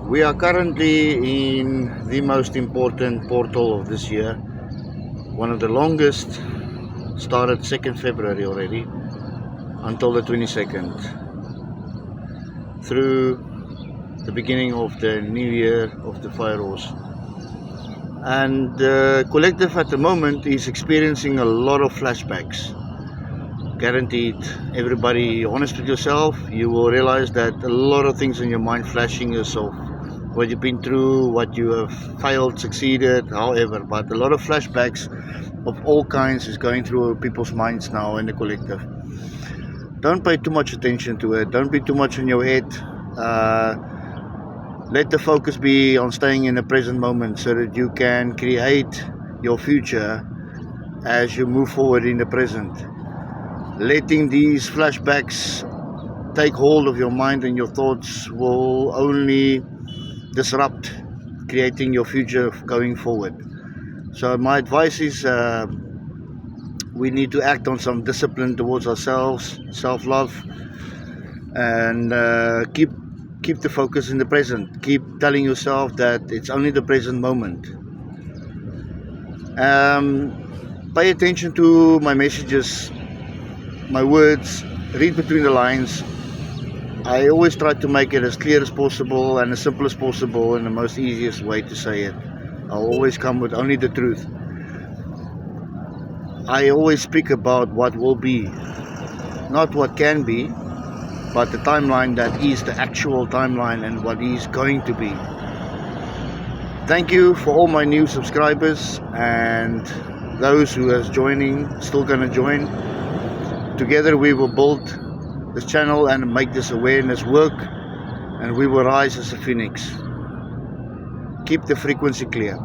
We are currently in the most important portal of this year, one of the longest, started 2nd February already until the 22nd, through the beginning of the new year of the Fire Horse. And the collective at the moment is experiencing a lot of flashbacks. Guaranteed, everybody honest with yourself, you will realize that a lot of things in your mind flashing yourself, what you've been through, what you have failed, succeeded, however, but a lot of flashbacks of all kinds is going through people's minds now in the collective. Don't pay too much attention to it, don't be too much in your head. Let the focus be on staying in the present moment so that you can create your future as you move forward in the present. Letting these flashbacks take hold of your mind and your thoughts will only disrupt creating your future going forward. So my advice is we need to act on some discipline towards ourselves, self-love, and keep the focus in the present. Keep telling yourself that it's only the present moment. Pay attention to my messages, my words, read between the lines. I always try to make it as clear as possible and as simple as possible and the most easiest way to say it. I'll always come with only the truth. I always speak about what will be, not what can be, but the timeline that is the actual timeline and what is going to be. Thank you for all my new subscribers and those who are still going to join. Together we will build this channel and make this awareness work, and we will rise as a phoenix. Keep the frequency clear.